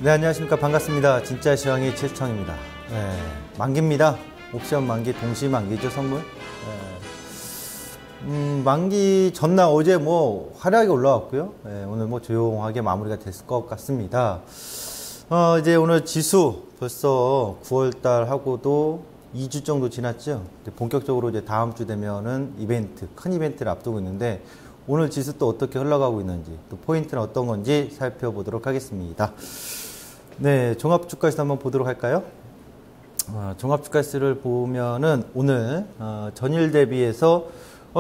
네, 안녕하십니까. 반갑습니다. 진짜 시황의 최수창입니다. 네, 만기입니다. 옵션 만기, 동시 만기죠, 선물. 네. 만기 전날 어제 뭐 화려하게 올라왔고요. 네, 오늘 뭐 조용하게 마무리가 됐을 것 같습니다. 이제 오늘 지수 벌써 9월달 하고도 2주 정도 지났죠. 본격적으로 이제 다음 주 되면은 큰 이벤트를 앞두고 있는데 오늘 지수 또 어떻게 흘러가고 있는지, 또 포인트는 어떤 건지 살펴보도록 하겠습니다. 네, 종합주가지수 한번 보도록 할까요? 종합주가지수를 보면은 오늘 전일 대비해서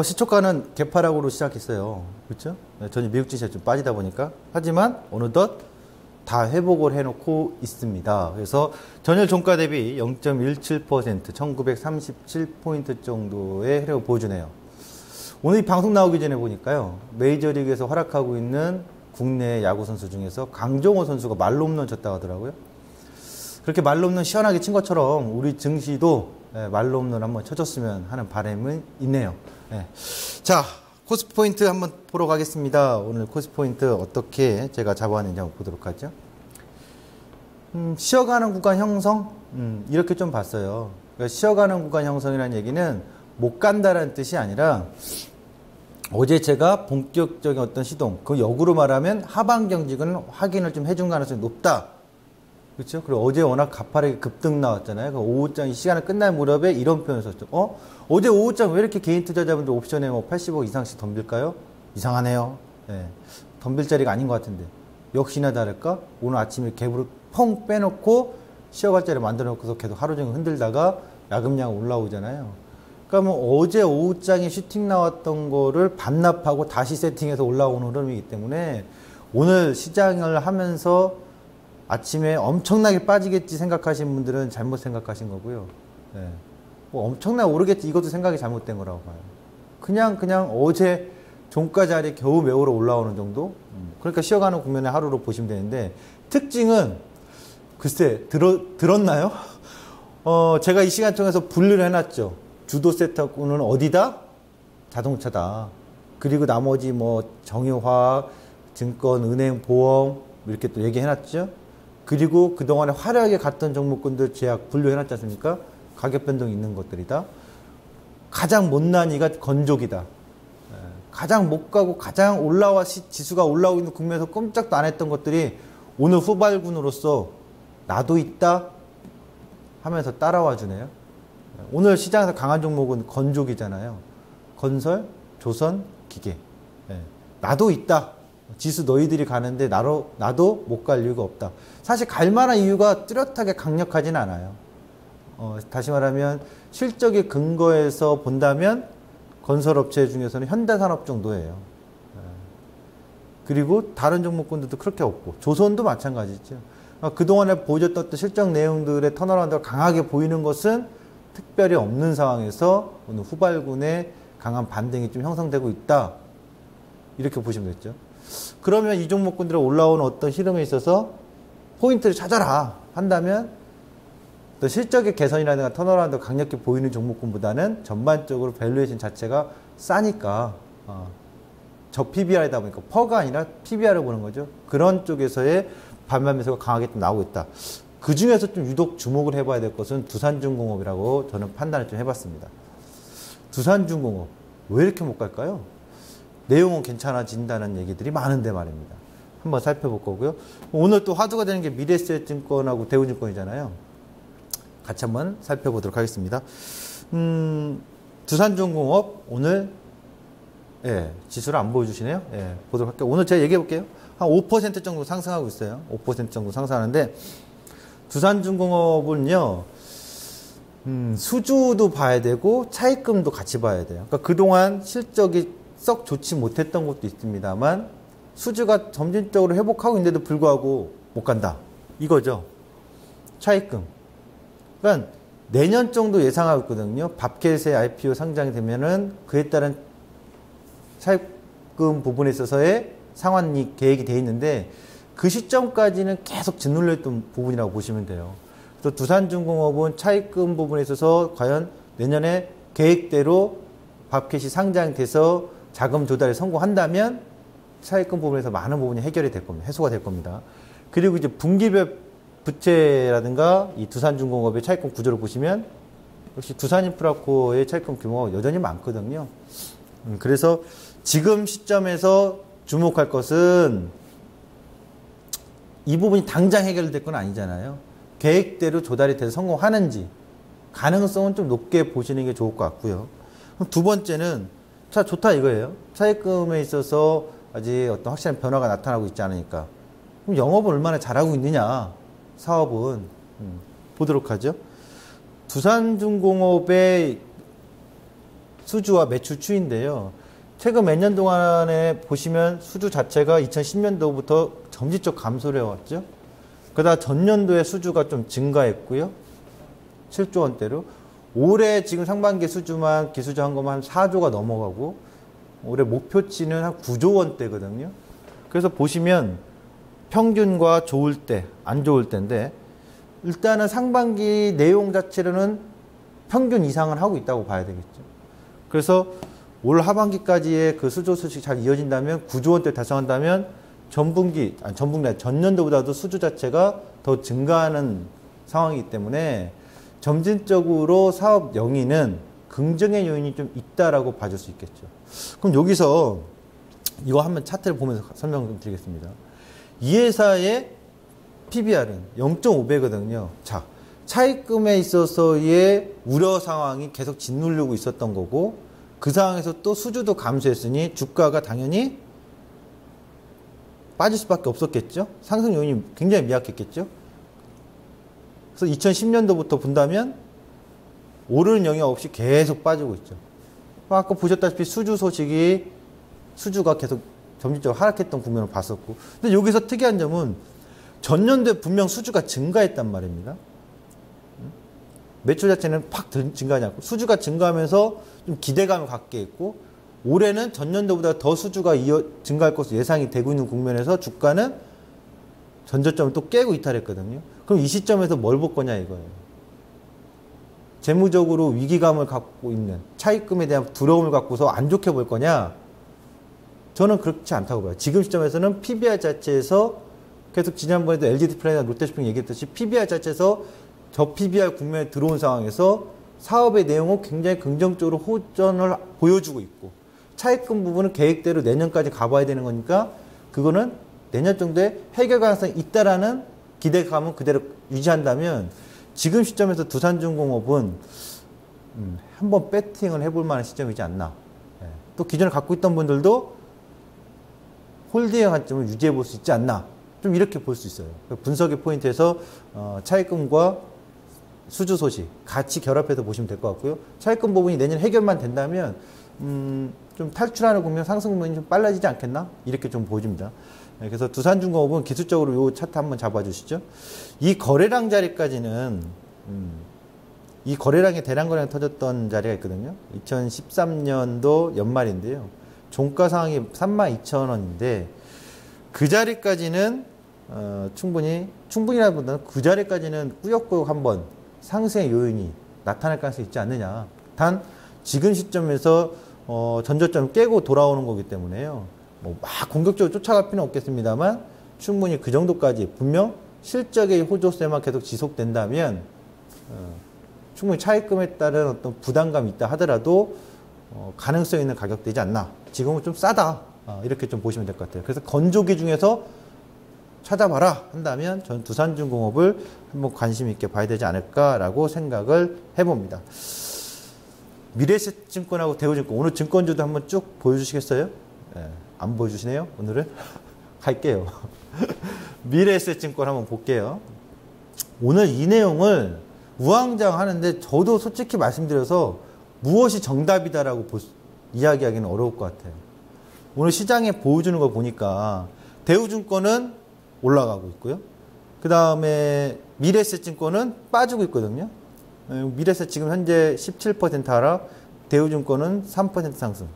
시초가는 개파락으로 시작했어요. 그렇죠? 전일 미국 증시가 좀 빠지다 보니까. 하지만 어느덧 다 회복을 해놓고 있습니다. 그래서 전일 종가 대비 0.17%, 1937포인트 정도의 흐름을 보여주네요. 오늘 이 방송 나오기 전에 보니까요, 메이저리그에서 활약하고 있는 국내 야구 선수 중에서 강정호 선수가 말로 홈런 쳤다고 하더라고요. 그렇게 말로 홈런 시원하게 친 것처럼 우리 증시도 말로 홈런 한번 쳐줬으면 하는 바람은 있네요. 네. 자, 코스피 포인트 한번 보러 가겠습니다. 오늘 코스피 포인트 어떻게 제가 잡아왔는지 한번 보도록 하죠. 쉬어가는 구간 형성? 이렇게 좀 봤어요. 그러니까 쉬어가는 구간 형성이라는 얘기는 못 간다라는 뜻이 아니라 어제 제가 본격적인 어떤 시동, 그 역으로 말하면 하방 경직은 확인을 좀 해준 가능성이 높다. 그렇죠? 그리고 어제 워낙 가파르게 급등 나왔잖아요. 그 오후장 시간이 끝날 무렵에 이런 표현을 썼죠. 어제 오후장 왜 이렇게 개인 투자자분들 옵션에 뭐 80억 이상씩 덤빌까요? 이상하네요. 네. 덤빌 자리가 아닌 것 같은데. 역시나 다를까? 오늘 아침에 갭으로 펑 빼놓고 쉬어갈 자리 만들어 놓고서 계속 하루 종일 흔들다가 야금야금 올라오잖아요. 그러니까 뭐 어제 오후장에 슈팅 나왔던 거를 반납하고 다시 세팅해서 올라오는 흐름이기 때문에 오늘 시장을 하면서 아침에 엄청나게 빠지겠지 생각하신 분들은 잘못 생각하신 거고요. 네. 뭐 엄청나게 오르겠지, 이것도 생각이 잘못된 거라고 봐요. 그냥 어제 종가 자리에 겨우 메우러 올라오는 정도? 그러니까 쉬어가는 국면의 하루로 보시면 되는데, 특징은 글쎄 들었나요? 제가 이 시간 통해서 분류를 해놨죠. 주도 세터군은 어디다? 자동차다. 그리고 나머지 뭐 정유화학, 증권, 은행, 보험 이렇게 또 얘기해놨죠. 그리고 그동안에 화려하게 갔던 종목군들 제약 분류해놨지 않습니까? 가격 변동이 있는 것들이다. 가장 못난 이가 건조기다. 가장 못 가고 가장 지수가 올라오고 있는 국면에서 꼼짝도 안 했던 것들이 오늘 후발군으로서 나도 있다 하면서 따라와 주네요. 오늘 시장에서 강한 종목은 건조기잖아요. 건설, 조선, 기계. 나도 있다. 지수 너희들이 가는데 나도 못 갈 이유가 없다. 사실 갈 만한 이유가 뚜렷하게 강력하진 않아요. 다시 말하면 실적의 근거에서 본다면 건설업체 중에서는 현대산업 정도예요. 그리고 다른 종목군들도 그렇게 없고 조선도 마찬가지죠. 그동안에 보여줬던 실적 내용들의 턴어라운드가 강하게 보이는 것은 특별히 없는 상황에서 오늘 후발군의 강한 반등이 좀 형성되고 있다. 이렇게 보시면 되겠죠. 그러면 이 종목군들이 올라오는 어떤 흐름에 있어서 포인트를 찾아라 한다면 또 실적의 개선이라든가 턴어라운드가 강력히 보이는 종목군보다는 전반적으로 밸류에이션 자체가 싸니까 저 PBR이다 보니까 퍼가 아니라 PBR을 보는 거죠. 그런 쪽에서의 반반 매수가 강하게 좀 나오고 있다. 그 중에서 좀 유독 주목을 해봐야 될 것은 두산중공업이라고 저는 판단을 좀 해봤습니다. 두산중공업 왜 이렇게 못 갈까요? 내용은 괜찮아진다는 얘기들이 많은데 말입니다. 한번 살펴볼 거고요. 오늘 또 화두가 되는 게 미래에셋증권하고 대우증권이잖아요. 같이 한번 살펴보도록 하겠습니다. 두산중공업 오늘 지수를 안 보여주시네요. 보도록 할게요. 오늘 제가 얘기해 볼게요. 한 5% 정도 상승하고 있어요. 5% 정도 상승하는데 두산중공업은요, 수주도 봐야 되고 차입금도 같이 봐야 돼요. 그러니까 그동안 실적이 썩 좋지 못했던 것도 있습니다만 수주가 점진적으로 회복하고 있는데도 불구하고 못 간다. 이거죠. 차입금. 그러니까 내년 정도 예상하고 있거든요. 밥켓의 IPO 상장이 되면은 그에 따른 차입금 부분에 있어서의 상환이 계획이 돼 있는데 그 시점까지는 계속 짓눌려 있던 부분이라고 보시면 돼요. 그래서 두산중공업은 차입금 부분에 있어서 과연 내년에 계획대로 밥켓이 상장돼서 자금 조달에 성공한다면 차입금 부분에서 많은 부분이 해결이 될 겁니다. 해소가 될 겁니다. 그리고 이제 분기별 부채라든가 이 두산중공업의 차입금 구조를 보시면 역시 두산인프라코의 차입금 규모가 여전히 많거든요. 그래서 지금 시점에서 주목할 것은 이 부분이 당장 해결될 건 아니잖아요. 계획대로 조달이 돼서 성공하는지 가능성은 좀 높게 보시는 게 좋을 것 같고요. 그럼 두 번째는 자 좋다 이거예요. 차입금에 있어서 아직 어떤 확실한 변화가 나타나고 있지 않으니까 그럼 영업은 얼마나 잘하고 있느냐 사업은 보도록 하죠. 두산중공업의 수주와 매출 추이인데요. 최근 몇 년 동안에 보시면 수주 자체가 2010년도부터 점진적 감소를 해왔죠. 그러다 전년도에 수주가 좀 증가했고요. 7조 원대로. 올해 지금 상반기 수주만 기수주 한 것만 한 4조가 넘어가고 올해 목표치는 한 9조 원대거든요. 그래서 보시면 평균과 좋을 때, 안 좋을 때인데 일단은 상반기 내용 자체로는 평균 이상을 하고 있다고 봐야 되겠죠. 그래서 올 하반기까지의 그 수주 소식이 잘 이어진다면 9조 원대 달성한다면 전년도보다도 수주 자체가 더 증가하는 상황이기 때문에 점진적으로 사업 영위는 긍정의 요인이 좀 있다라고 봐줄 수 있겠죠. 그럼 여기서 이거 한번 차트를 보면서 설명 좀 드리겠습니다. 이 회사의 PBR은 0.5배거든요. 자, 차입금에 있어서의 우려 상황이 계속 짓누르고 있었던 거고 그 상황에서 또 수주도 감소했으니 주가가 당연히 빠질 수밖에 없었겠죠. 상승 요인이 굉장히 미약했겠죠. 그래서 2010년도부터 본다면 오르는 영역 없이 계속 빠지고 있죠. 아까 보셨다시피 수주가 계속 점진적으로 하락했던 국면을 봤었고 근데 여기서 특이한 점은 전년도에 분명 수주가 증가했단 말입니다. 매출 자체는 팍 증가하지 않고 수주가 증가하면서 좀 기대감을 갖게 했고 올해는 전년도보다 더 수주가 증가할 것으로 예상이 되고 있는 국면에서 주가는 전저점을 또 깨고 이탈했거든요. 그럼 이 시점에서 뭘 볼 거냐 이거예요. 재무적으로 위기감을 갖고 있는 차입금에 대한 두려움을 갖고서 안 좋게 볼 거냐? 저는 그렇지 않다고 봐요. 지금 시점에서는 PBR 자체에서 계속 지난번에도 LG디플라이나 롯데쇼핑 얘기했듯이 PBR 자체에서 저 PBR 국면에 들어온 상황에서 사업의 내용은 굉장히 긍정적으로 호전을 보여주고 있고 차입금 부분은 계획대로 내년까지 가봐야 되는 거니까 그거는 내년 정도에 해결 가능성이 있다라는 기대감은 그대로 유지한다면 지금 시점에서 두산중공업은 한번 배팅을 해볼 만한 시점이지 않나. 또 기존에 갖고 있던 분들도 홀딩의 관점을 유지해 볼 수 있지 않나. 좀 이렇게 볼 수 있어요. 분석의 포인트에서 차입금과 수주 소식 같이 결합해서 보시면 될 것 같고요. 차입금 부분이 내년 해결만 된다면 좀 탈출하는 국면 상승 국면이 좀 빨라지지 않겠나? 이렇게 좀 보여집니다. 그래서 두산중공업은 기술적으로 이 차트 한번 잡아주시죠. 이 거래량 자리까지는 이 거래량이 대량 거래량 터졌던 자리가 있거든요. 2013년도 연말인데요. 종가 상황이 32,000원인데 그 자리까지는 충분히라기보다는 그 자리까지는 꾸역꾸역 한번 상승의 요인이 나타날 가능성이 있지 않느냐. 단 지금 시점에서 전저점 깨고 돌아오는 거기 때문에요. 뭐 막 공격적으로 쫓아갈 필요는 없겠습니다만 충분히 그 정도까지 분명 실적의 호조세만 계속 지속된다면 충분히 차입금에 따른 어떤 부담감이 있다 하더라도 가능성 있는 가격대이지 않나. 지금은 좀 싸다. 이렇게 좀 보시면 될 것 같아요. 그래서 건조기 중에서 찾아봐라 한다면 저는 두산중공업을 한번 관심 있게 봐야 되지 않을까라고 생각을 해봅니다. 미래에셋증권하고 대우증권 오늘 증권주도 한번 쭉 보여주시겠어요? 네, 안 보여주시네요. 오늘은 갈게요. 미래에셋증권 한번 볼게요. 오늘 이 내용을 우왕좌왕하는데 저도 솔직히 말씀드려서 무엇이 정답이다라고 이야기하기는 어려울 것 같아요. 오늘 시장에 보여주는 거 보니까 대우증권은 올라가고 있고요. 그 다음에 미래에셋증권은 빠지고 있거든요. 미래에셋 지금 현재 17% 하락, 대우증권은 3% 상승.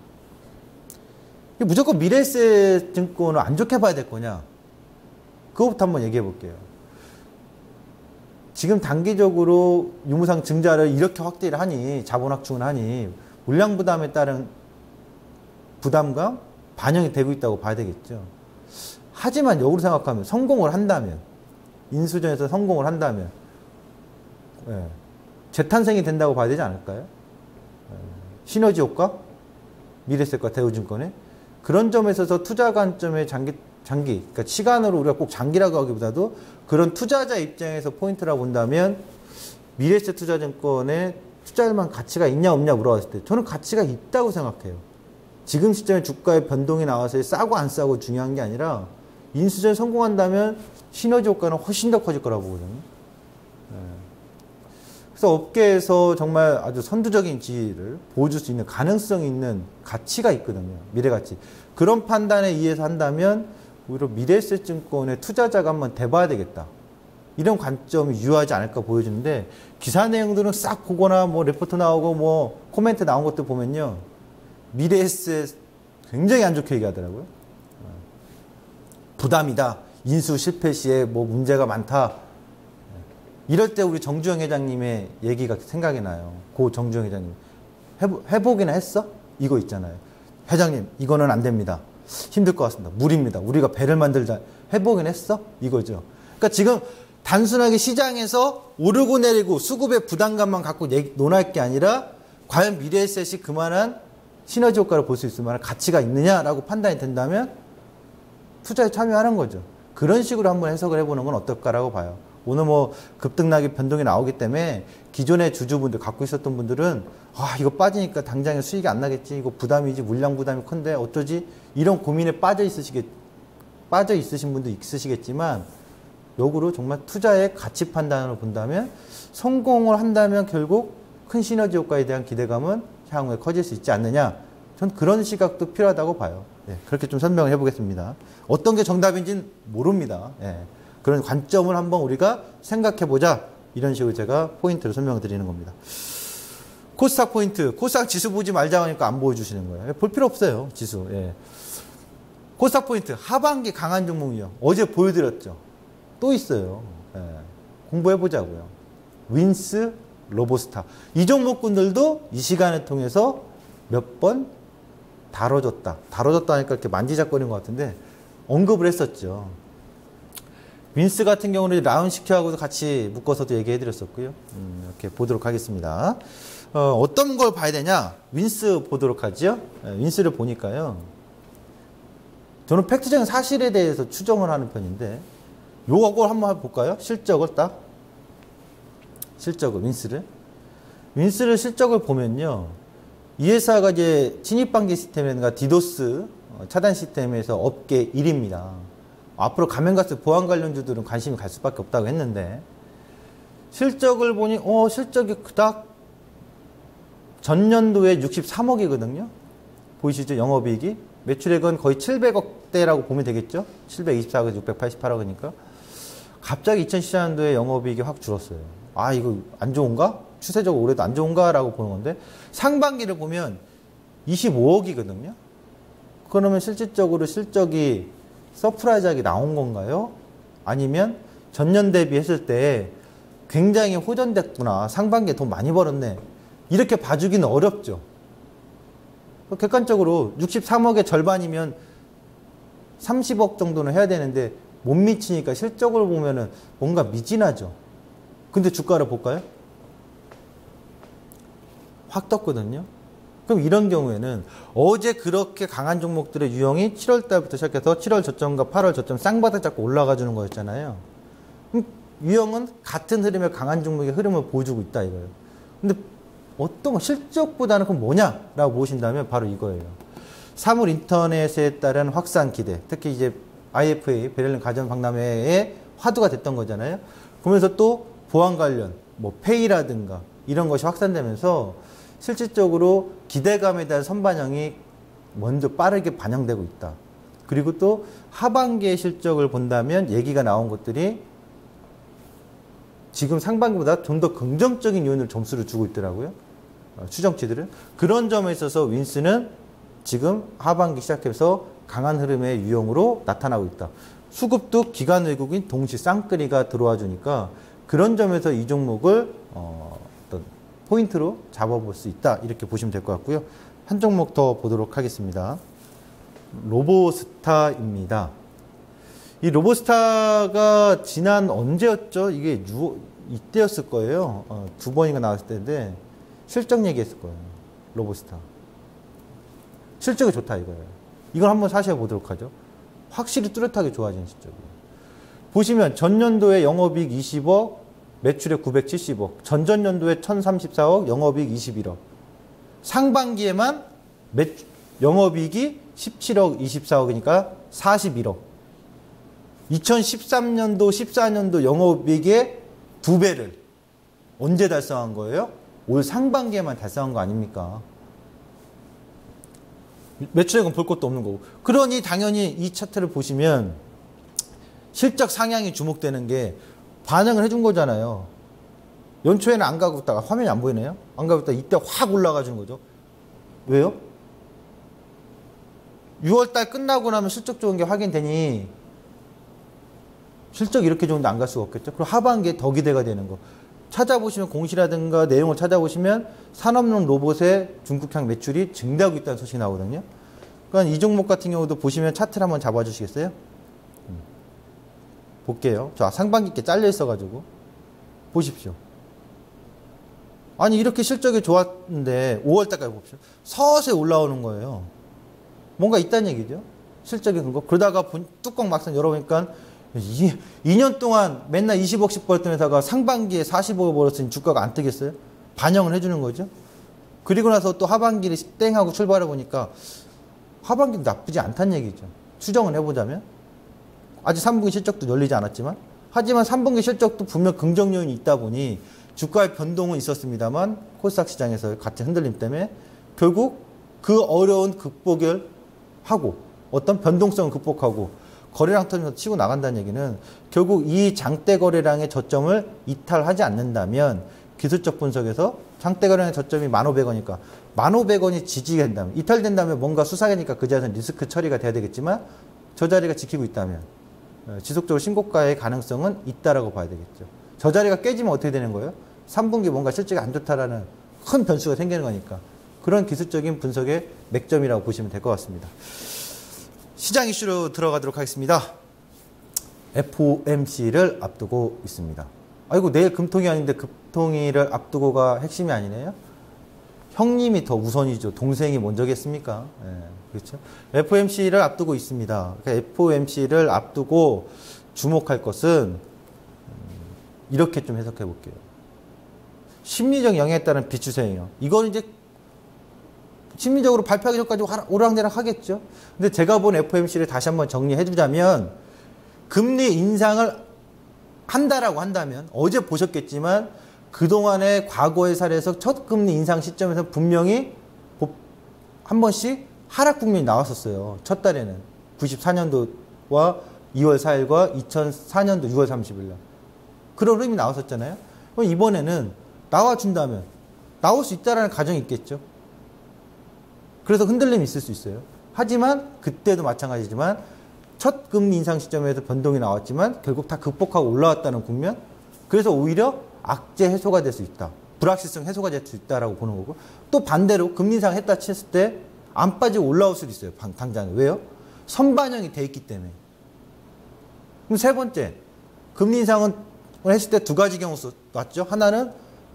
무조건 미래에셋증권을 안 좋게 봐야 될 거냐? 그거부터 한번 얘기해 볼게요. 지금 단기적으로 유무상 증자를 이렇게 확대를 하니, 자본 확충을 하니 물량 부담에 따른 부담감 반영이 되고 있다고 봐야 되겠죠. 하지만 역으로 생각하면 성공을 한다면 인수전에서 성공을 한다면 예, 재탄생이 된다고 봐야 되지 않을까요? 예, 시너지 효과? 미래세과 대우증권에 그런 점에 있어서 투자 관점의 장기 그러니까 시간으로 우리가 꼭 장기라고 하기보다도 그런 투자자 입장에서 포인트라고 본다면 미래세 투자증권에 투자할 만한 가치가 있냐 없냐 물어봤을 때 저는 가치가 있다고 생각해요. 지금 시점에 주가의 변동이 나와서 싸고 안 싸고 중요한 게 아니라 인수전에 성공한다면 시너지 효과는 훨씬 더 커질 거라고 보거든요. 네. 그래서 업계에서 정말 아주 선두적인 지위를 보여줄 수 있는 가능성이 있는 가치가 있거든요. 미래가치. 그런 판단에 의해서 한다면 오히려 미래세 증권의 투자자가 한번 돼봐야 되겠다. 이런 관점이 유효하지 않을까 보여주는데 기사 내용들은 싹 보거나 뭐 레포트 나오고 뭐 코멘트 나온 것들 보면요. 미래에셋 굉장히 안 좋게 얘기하더라고요. 부담이다. 인수 실패 시에 뭐 문제가 많다. 이럴 때 우리 정주영 회장님의 얘기가 생각이 나요. 고 정주영 회장님. 해보기나 했어? 이거 있잖아요. 회장님, 이거는 안 됩니다. 힘들 것 같습니다. 무리입니다. 우리가 배를 만들자. 해보긴 했어? 이거죠. 그러니까 지금 단순하게 시장에서 오르고 내리고 수급의 부담감만 갖고 논할 게 아니라 과연 미래에셋이 그만한 시너지 효과를 볼 수 있을 만한 가치가 있느냐라고 판단이 된다면 투자에 참여하는 거죠. 그런 식으로 한번 해석을 해보는 건 어떨까라고 봐요. 오늘 뭐 급등락이 변동이 나오기 때문에 기존의 주주분들 갖고 있었던 분들은 아 이거 빠지니까 당장에 수익이 안 나겠지. 이거 부담이지. 물량 부담이 큰데 어쩌지? 이런 고민에 빠져 있으신 분도 있으시겠지만 역으로 정말 투자의 가치 판단으로 본다면 성공을 한다면 결국 큰 시너지 효과에 대한 기대감은 향후에 커질 수 있지 않느냐. 전 그런 시각도 필요하다고 봐요. 네, 그렇게 좀 설명을 해보겠습니다. 어떤 게 정답인지는 모릅니다. 네, 그런 관점을 한번 우리가 생각해보자. 이런 식으로 제가 포인트를 설명을 드리는 겁니다. 코스닥 포인트. 코스닥 지수 보지 말자고 하니까 안 보여주시는 거예요. 볼 필요 없어요. 지수. 예. 코스닥 포인트. 하반기 강한 종목이요. 어제 보여드렸죠. 또 있어요. 예. 공부해보자고요. 윈스, 로보스타. 이 종목군들도 이 시간을 통해서 몇 번 다뤄졌다. 다뤄졌다 하니까 이렇게 만지작거리는 것 같은데 언급을 했었죠. 윈스 같은 경우는 라운시켜하고도 같이 묶어서도 얘기해드렸었고요. 이렇게 보도록 하겠습니다. 어떤 걸 봐야 되냐? 윈스 보도록 하죠. 윈스를 보니까요. 저는 팩트적인 사실에 대해서 추정을 하는 편인데 요걸 한번 볼까요? 실적을 딱. 실적을, 윈스를 실적을 보면요. 이 회사가 이제 진입방지 시스템이라든가 디도스 차단 시스템에서 업계 1위입니다. 앞으로 가면가스 보안 관련주들은 관심이 갈 수밖에 없다고 했는데 실적을 보니 실적이 그닥 전년도에 63억이거든요. 보이시죠? 영업이익이. 매출액은 거의 700억대라고 보면 되겠죠? 724억에서 688억이니까. 갑자기 2014년도에 영업이익이 확 줄었어요. 아, 이거 안 좋은가? 추세적으로 올해도 안 좋은가? 라고 보는 건데 상반기를 보면 25억이거든요. 그러면 실질적으로 실적이 서프라이즈하게 나온 건가요? 아니면 전년 대비했을 때 굉장히 호전됐구나. 상반기에 돈 많이 벌었네. 이렇게 봐주기는 어렵죠. 객관적으로 63억의 절반이면 30억 정도는 해야 되는데 못 미치니까 실적을 보면은 뭔가 미진하죠. 근데 주가를 볼까요? 확 떴거든요. 그럼 이런 경우에는 어제 그렇게 강한 종목들의 유형이 7월 달부터 시작해서 7월 저점과 8월 저점 쌍바닥 잡고 올라가 주는 거였잖아요. 그럼 유형은 같은 흐름의 강한 종목의 흐름을 보여주고 있다 이거예요. 근데 어떤 실적보다는 그럼 뭐냐라고 보신다면 바로 이거예요. 사물 인터넷에 따른 확산 기대, 특히 이제 IFA 베를린 가전 박람회에 화두가 됐던 거잖아요. 그러면서 또 보안 관련, 뭐 페이라든가 이런 것이 확산되면서 실질적으로 기대감에 대한 선반영이 먼저 빠르게 반영되고 있다. 그리고 또 하반기의 실적을 본다면 얘기가 나온 것들이 지금 상반기보다 좀 더 긍정적인 요인을 점수를 주고 있더라고요. 추정치들은. 그런 점에 있어서 윈스는 지금 하반기 시작해서 강한 흐름의 유형으로 나타나고 있다. 수급도 기관 외국인 동시 쌍끌이가 들어와 주니까 그런 점에서 이 종목을 어떤 포인트로 잡아볼 수 있다. 이렇게 보시면 될 것 같고요. 한 종목 더 보도록 하겠습니다. 로보스타입니다. 이 로보스타가 지난 언제였죠? 이게 이때였을 거예요. 두 번인가 나왔을 때인데 실적 얘기했을 거예요. 로보스타. 실적이 좋다 이거예요. 이걸 한번 사셔 보도록 하죠. 확실히 뚜렷하게 좋아진 실적이에요. 보시면 전년도에 영업이익 20억, 매출액 970억, 전전년도에 1034억, 영업이익 21억. 상반기에만 영업이익이 17억, 24억이니까 41억. 2013년도, 14년도 영업이익의 2배를 언제 달성한 거예요? 올 상반기에만 달성한 거 아닙니까? 매출액은 볼 것도 없는 거고. 그러니 당연히 이 차트를 보시면 실적 상향이 주목되는 게 반응을 해준 거잖아요. 연초에는 안 가고 있다가 화면이 안 보이네요. 안 가고 있다가 이때 확 올라가준 거죠. 왜요? 6월달 끝나고 나면 실적 좋은 게 확인되니 실적 이렇게 좋은데 안 갈 수가 없겠죠. 그리고 하반기에 더 기대가 되는 거. 찾아보시면 공시라든가 내용을 찾아보시면 산업용 로봇의 중국향 매출이 증대하고 있다는 소식이 나오거든요. 그러니까 이 종목 같은 경우도 보시면 차트를 한번 잡아주시겠어요? 볼게요. 자, 상반기 게 잘려 있어가지고 보십시오. 아니 이렇게 실적이 좋았는데 5월달까지 봅시다. 서서히 올라오는 거예요. 뭔가 있다는 얘기죠. 실적이 근거. 그러다가 뚜껑 막상 열어보니까 2년 동안 맨날 20억씩 벌던 회사가 상반기에 40억을 벌었으니 주가가 안 뜨겠어요? 반영을 해주는 거죠. 그리고 나서 또 하반기를 땡하고 출발해 보니까 하반기도 나쁘지 않다는 얘기죠. 추정을 해보자면. 아직 3분기 실적도 열리지 않았지만 하지만 3분기 실적도 분명 긍정 요인이 있다 보니 주가의 변동은 있었습니다만 코스닥 시장에서 같은 흔들림 때문에 결국 그 어려운 극복을 하고 어떤 변동성을 극복하고 거래량 터지면서 치고 나간다는 얘기는 결국 이 장대 거래량의 저점을 이탈하지 않는다면 기술적 분석에서 장대 거래량의 저점이 1,500원이니까 1,500원이 지지가 된다면 이탈된다면 뭔가 수사기니까 그 자리에서 리스크 처리가 돼야 되겠지만 저 자리가 지키고 있다면 지속적으로 신고가의 가능성은 있다라고 봐야 되겠죠. 저 자리가 깨지면 어떻게 되는 거예요? 3분기 뭔가 실적이 안 좋다라는 큰 변수가 생기는 거니까 그런 기술적인 분석의 맥점이라고 보시면 될 것 같습니다. 시장 이슈로 들어가도록 하겠습니다. FOMC를 앞두고 있습니다. 아이고 내일 금통이 아닌데 금통위를 앞두고가 핵심이 아니네요. 형님이 더 우선이죠. 동생이 먼저겠습니까? 그렇죠. FOMC를 앞두고 있습니다. FOMC를 앞두고 주목할 것은 이렇게 좀 해석해 볼게요. 심리적 영향에 따른 비추세예요. 이건 이제 심리적으로 발표하기 전까지 오락내락 하겠죠. 근데 제가 본 FOMC를 다시 한번 정리해 주자면 금리 인상을 한다라고 한다면 어제 보셨겠지만 그동안의 과거의 사례에서 첫 금리 인상 시점에서 분명히 한 번씩 하락 국면이 나왔었어요. 첫 달에는 94년도와 2월 4일과 2004년도 6월 30일 날 그런 흐름이 나왔었잖아요. 그럼 이번에는 나와준다면 나올 수 있다라는 가정이 있겠죠. 그래서 흔들림이 있을 수 있어요. 하지만 그때도 마찬가지지만 첫 금리 인상 시점에서 변동이 나왔지만 결국 다 극복하고 올라왔다는 국면. 그래서 오히려 악재 해소가 될 수 있다. 불확실성 해소가 될 수 있다라고 보는 거고 또 반대로 금리 인상 했다 쳤을 때 안 빠지고 올라올 수도 있어요. 당장에. 왜요? 선반영이 돼 있기 때문에. 그럼 세 번째 금리 인상은 했을 때 두 가지 경우 왔죠. 하나는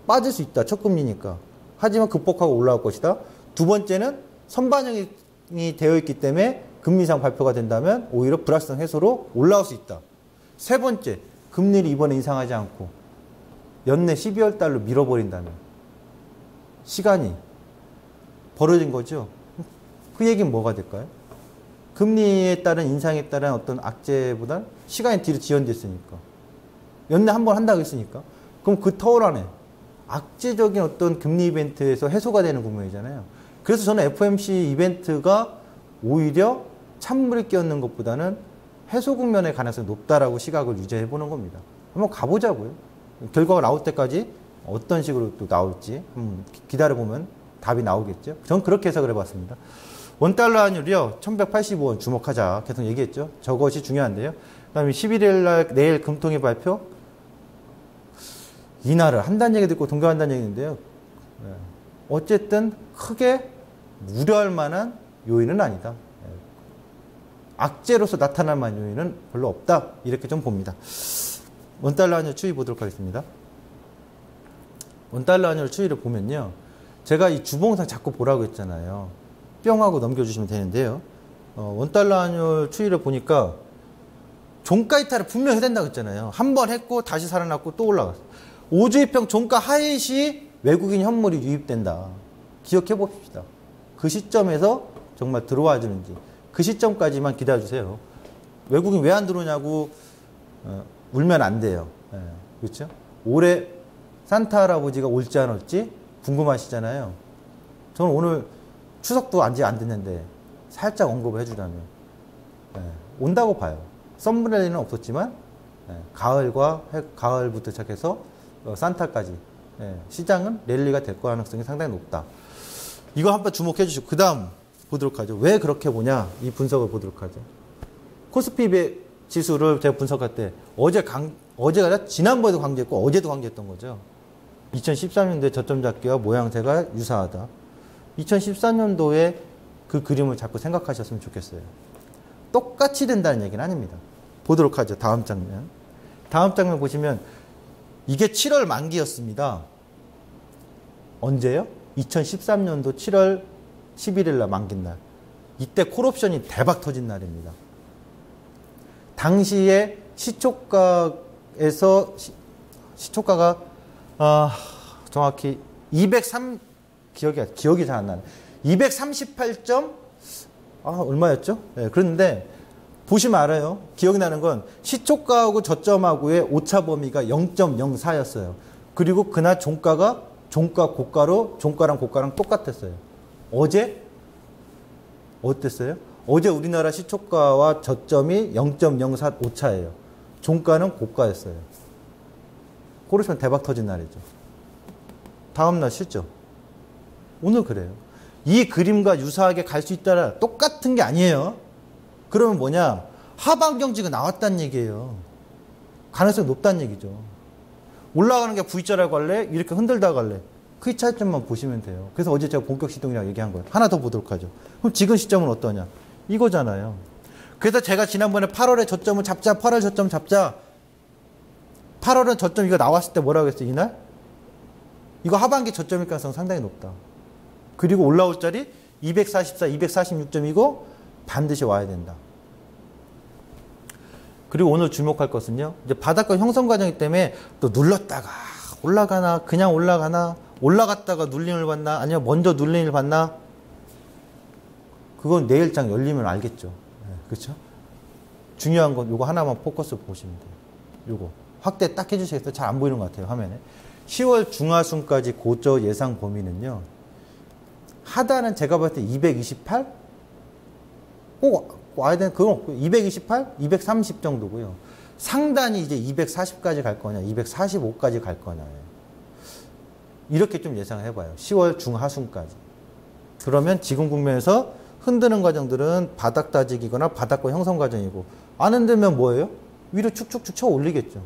빠질 수 있다. 첫 금리니까. 하지만 극복하고 올라올 것이다. 두 번째는 선반영이 되어 있기 때문에 금리 인상 발표가 된다면 오히려 불확실성 해소로 올라올 수 있다. 세 번째, 금리를 이번에 인상하지 않고 연내 12월 달로 밀어버린다면 시간이 벌어진 거죠. 그 얘기는 뭐가 될까요? 금리에 따른 인상에 따른 어떤 악재보다 시간이 뒤로 지연됐으니까 연내 한 번 한다고 했으니까 그럼 그 터울 안에 악재적인 어떤 금리 이벤트에서 해소가 되는 국면이잖아요. 그래서 저는 FOMC 이벤트가 오히려 찬물이 끼얹는 것보다는 해소 국면의 가능성이 높다라고 시각을 유지해 보는 겁니다. 한번 가보자고요. 결과가 나올 때까지 어떤 식으로 또 나올지 기다려보면 답이 나오겠죠. 저는 그렇게 해석을 해봤습니다. 원달러 환율이요. 1185원 주목하자. 계속 얘기했죠. 저것이 중요한데요. 그 다음에 11일 날 내일 금통위 발표. 인하를 한다는 얘기도 있고 동결한다는 얘기인데요. 어쨌든 크게 우려할 만한 요인은 아니다. 악재로서 나타날 만한 요인은 별로 없다. 이렇게 좀 봅니다. 원달러 환율 추이 보도록 하겠습니다. 원달러 환율 추이를 보면요. 제가 이 주봉상 자꾸 보라고 했잖아요. 뿅 하고 넘겨주시면 되는데요. 원달러 환율 추이를 보니까 종가 이탈을 분명히 해야 된다고 했잖아요. 한 번 했고 다시 살아났고 또 올라갔어. 5주일평 종가 하회 시 외국인 현물이 유입된다. 기억해 봅시다. 그 시점에서 정말 들어와 주는지 그 시점까지만 기다려주세요. 외국인 왜 안 들어오냐고 울면 안 돼요. 그렇죠? 올해 산타 할아버지가 올지 안 올지 궁금하시잖아요. 저는 오늘 추석도 아직 안 됐는데 살짝 언급을 해주자면 온다고 봐요. 썸브렐리는 없었지만 가을부터 시작해서 산타까지 시장은 랠리가 될 가능성이 상당히 높다. 이거 한번 주목해 주시고 그 다음 보도록 하죠. 왜 그렇게 보냐 이 분석을 보도록 하죠. 코스피 지수를 제가 분석할 때 어제가 지난번에도 강조했고 어제도 강조했던 거죠. 2013년도에 저점 잡기와 모양새가 유사하다. 2014년도에 그 그림을 자꾸 생각하셨으면 좋겠어요. 똑같이 된다는 얘기는 아닙니다. 보도록 하죠. 다음 장면. 다음 장면 보시면 이게 7월 만기였습니다. 언제요? 2013년도 7월 11일 날 만긴 날. 이때 콜옵션이 대박 터진 날입니다. 당시에 시초가에서 시초가가 정확히 203 기억이 잘 안 나네. 238점 얼마였죠? 그런데 보시면 알아요. 기억이 나는 건 시초가하고 저점하고의 오차 범위가 0.04였어요. 그리고 그날 종가 고가로 종가랑 고가랑 똑같았어요. 어제 어땠어요? 어제 우리나라 시초가와 저점이 0.04 오차예요. 종가는 고가였어요. 그러시면 대박 터진 날이죠. 다음날 실적. 오늘 그래요. 이 그림과 유사하게 갈 수 있다라 똑같은 게 아니에요. 그러면 뭐냐? 하방 경직이 나왔다는 얘기예요. 가능성이 높다는 얘기죠. 올라가는 게 V자라고 할래? 이렇게 흔들다 갈래? 그 차이점만 보시면 돼요. 그래서 어제 제가 본격 시동이라고 얘기한 거예요. 하나 더 보도록 하죠. 그럼 지금 시점은 어떠냐? 이거잖아요. 그래서 제가 지난번에 8월에 저점을 잡자, 8월 저점 잡자. 8월은 저점 이거 나왔을 때 뭐라고 했어요? 이날? 이거 하반기 저점일 가능성 상당히 높다. 그리고 올라올 자리 244, 246점이고 반드시 와야 된다. 그리고 오늘 주목할 것은요. 이제 바닥권 형성 과정이기 때문에 또 눌렀다가 올라가나 그냥 올라가나 올라갔다가 눌림을 받나 아니면 먼저 눌림을 받나 그건 내일장 열리면 알겠죠. 그렇죠? 중요한 건 요거 하나만 포커스 보시면 돼요. 요거 확대 딱 해주시겠어요? 잘 안 보이는 것 같아요 화면에. 10월 중하순까지 고저 예상 범위는요. 하단은 제가 봤을 때 228? 꼭 와야 되는 그건 없고요. 228? 230 정도고요. 상단이 이제 240까지 갈 거냐 245까지 갈 거냐 이렇게 좀 예상을 해봐요. 10월 중하순까지. 그러면 지금 국면에서 흔드는 과정들은 바닥 다지기거나 바닥권 형성 과정이고 안 흔들면 뭐예요? 위로 축축축 쳐 올리겠죠.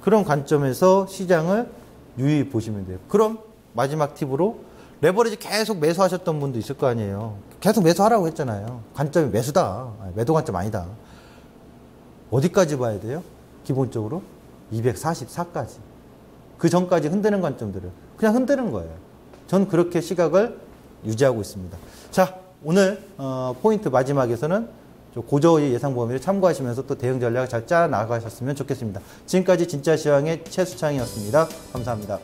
그런 관점에서 시장을 유의히 보시면 돼요. 그럼 마지막 팁으로 레버리지 계속 매수하셨던 분도 있을 거 아니에요. 계속 매수하라고 했잖아요. 관점이 매수다. 매도 관점 아니다. 어디까지 봐야 돼요? 기본적으로 244까지. 그 전까지 흔드는 관점들을 그냥 흔드는 거예요. 전 그렇게 시각을 유지하고 있습니다. 자, 오늘 포인트 마지막에서는 고저의 예상 범위를 참고하시면서 또 대응 전략을 잘 짜 나가셨으면 좋겠습니다. 지금까지 진짜 시황의 최수창이었습니다. 감사합니다.